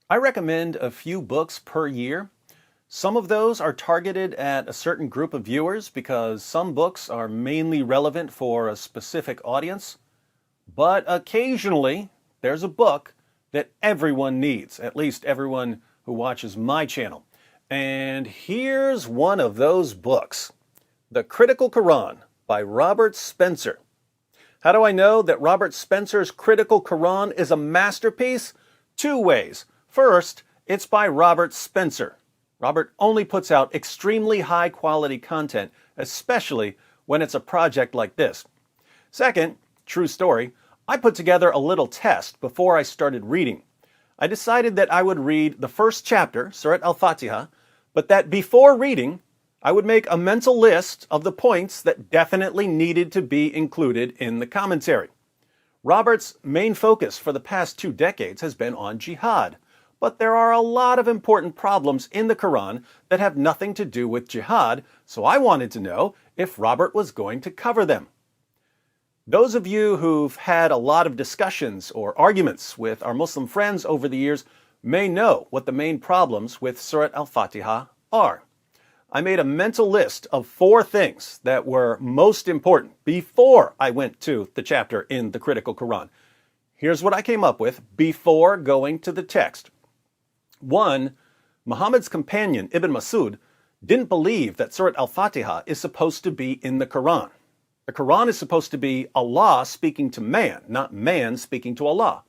I recommend a few books per year. Some of those are targeted at a certain group of viewers because some books are mainly relevant for a specific audience. But occasionally, there's a book that everyone needs, at least everyone who watches my channel. And here's one of those books, The Critical Quran by Robert Spencer. How do I know that Robert Spencer's Critical Quran is a masterpiece? Two ways. First, it's by Robert Spencer. Robert only puts out extremely high quality content, especially when it's a project like this. Second, true story, I put together a little test before I started reading. I decided that I would read the first chapter, Surat Al-Fatiha, but that before reading, I would make a mental list of the points that definitely needed to be included in the commentary. Robert's main focus for the past 2 decades has been on jihad, but there are a lot of important problems in the Quran that have nothing to do with jihad, so I wanted to know if Robert was going to cover them. Those of you who've had a lot of discussions or arguments with our Muslim friends over the years may know what the main problems with Surat Al-Fatiha are. I made a mental list of 4 things that were most important before I went to the chapter in the Critical Quran. Here's what I came up with before going to the text. 1. Muhammad's companion, Ibn Masud, didn't believe that Surat Al-Fatiha is supposed to be in the Quran. The Quran is supposed to be Allah speaking to man, not man speaking to Allah.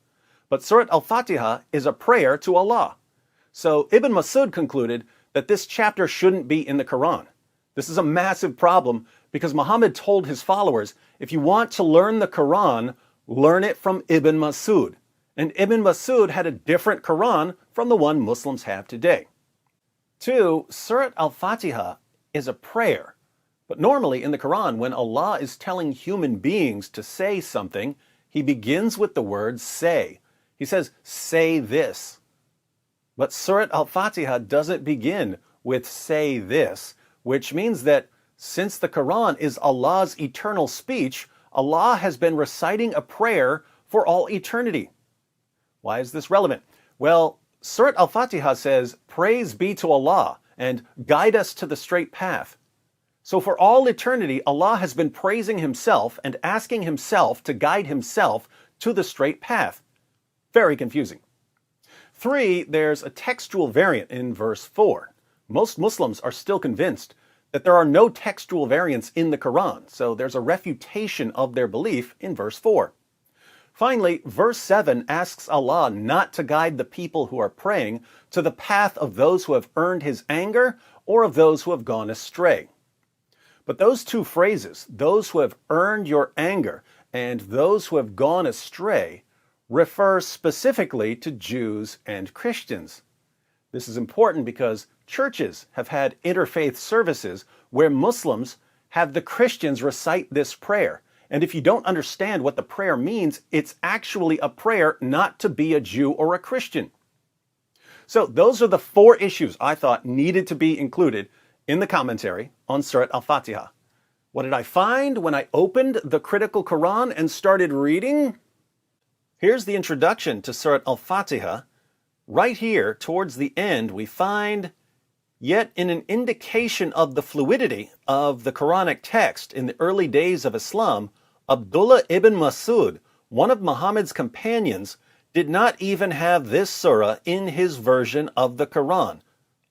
But Surat Al-Fatiha is a prayer to Allah. So Ibn Masud concluded that this chapter shouldn't be in the Quran. This is a massive problem because Muhammad told his followers, if you want to learn the Quran, learn it from Ibn Masud. And Ibn Masud had a different Quran from the one Muslims have today. 2. Surat Al-Fatiha is a prayer. But normally in the Quran, when Allah is telling human beings to say something, He begins with the word say. He says, say this. But Surat Al-Fatiha doesn't begin with say this, which means that since the Quran is Allah's eternal speech, Allah has been reciting a prayer for all eternity. Why is this relevant? Well, Surat Al-Fatiha says, praise be to Allah, and guide us to the straight path. So for all eternity, Allah has been praising Himself and asking Himself to guide Himself to the straight path. Very confusing. 3, there's a textual variant in verse 4. Most Muslims are still convinced that there are no textual variants in the Quran, so there's a refutation of their belief in verse 4. Finally, verse 7 asks Allah not to guide the people who are praying to the path of those who have earned His anger or of those who have gone astray. But those 2 phrases, those who have earned your anger and those who have gone astray, refer specifically to Jews and Christians. This is important because churches have had interfaith services where Muslims have the Christians recite this prayer. And if you don't understand what the prayer means, it's actually a prayer not to be a Jew or a Christian. So those are the 4 issues I thought needed to be included in the commentary on Surat Al-Fatiha. What did I find when I opened the Critical Quran and started reading? Here's the introduction to Surat Al-Fatiha. Right here, towards the end, we find, yet in an indication of the fluidity of the Quranic text in the early days of Islam, Abdullah ibn Masud, one of Muhammad's companions, did not even have this surah in his version of the Quran.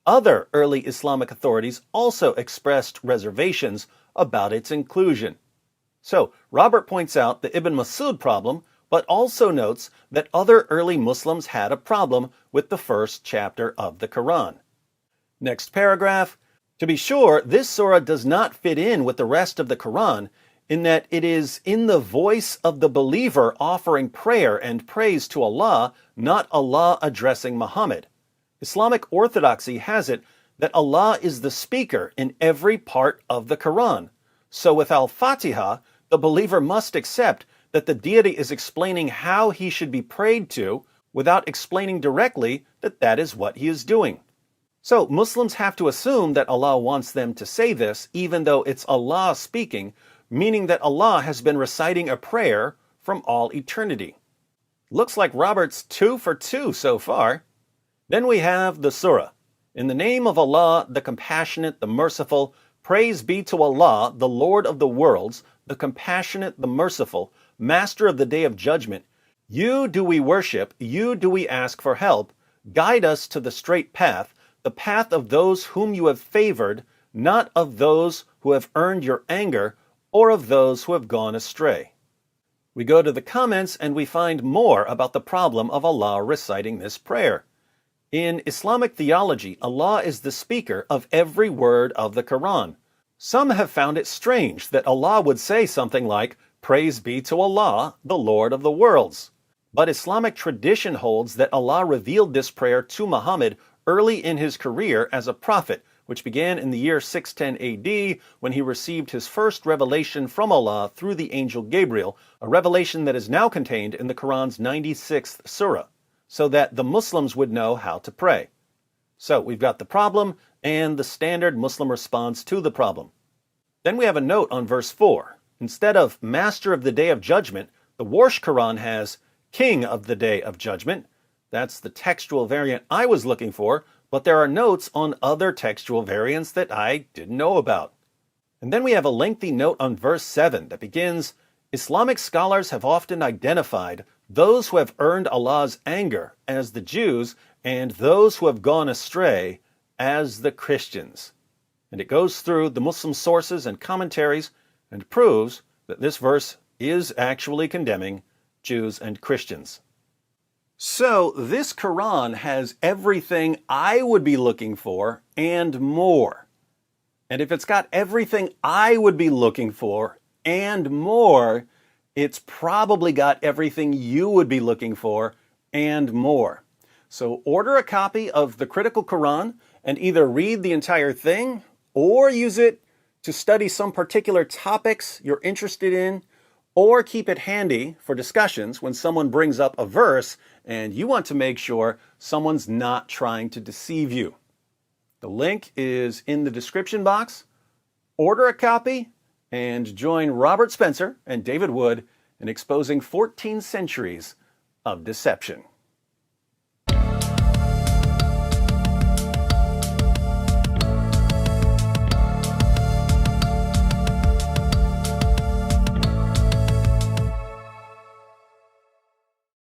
Other early Islamic authorities also expressed reservations about its inclusion. So, Robert points out the Ibn Masud problem, but also notes that other early Muslims had a problem with the first chapter of the Quran. Next paragraph. To be sure, this surah does not fit in with the rest of the Quran in that it is in the voice of the believer offering prayer and praise to Allah, not Allah addressing Muhammad. Islamic orthodoxy has it that Allah is the speaker in every part of the Quran. So with Al-Fatiha, the believer must accept that the deity is explaining how he should be prayed to without explaining directly that that is what he is doing. So Muslims have to assume that Allah wants them to say this even though it's Allah speaking, meaning that Allah has been reciting a prayer from all eternity. Looks like Robert's 2 for 2 so far. Then we have the surah. In the name of Allah, the compassionate, the merciful, praise be to Allah, the Lord of the worlds, the compassionate, the merciful, master of the day of judgment. You do we worship, you do we ask for help. Guide us to the straight path, the path of those whom you have favored, not of those who have earned your anger, or of those who have gone astray. We go to the comments and we find more about the problem of Allah reciting this prayer. In Islamic theology, Allah is the speaker of every word of the Quran. Some have found it strange that Allah would say something like, "Praise be to Allah, the Lord of the worlds." But Islamic tradition holds that Allah revealed this prayer to Muhammad early in his career as a prophet, which began in the year 610 AD when he received his first revelation from Allah through the angel Gabriel, a revelation that is now contained in the Quran's 96th surah, so that the Muslims would know how to pray. So we've got the problem and the standard Muslim response to the problem. Then we have a note on verse 4. Instead of Master of the Day of Judgment, the Warsh Quran has King of the Day of Judgment. That's the textual variant I was looking for, but there are notes on other textual variants that I didn't know about. And then we have a lengthy note on verse 7 that begins, Islamic scholars have often identified those who have earned Allah's anger as the Jews and those who have gone astray as the Christians. And it goes through the Muslim sources and commentaries and proves that this verse is actually condemning Jews and Christians. So this Quran has everything I would be looking for and more. And if it's got everything I would be looking for and more, it's probably got everything you would be looking for and more. So order a copy of the Critical Quran and either read the entire thing or use it to study some particular topics you're interested in, or keep it handy for discussions when someone brings up a verse and you want to make sure someone's not trying to deceive you. The link is in the description box. Order a copy and join Robert Spencer and David Wood in exposing 14 centuries of deception.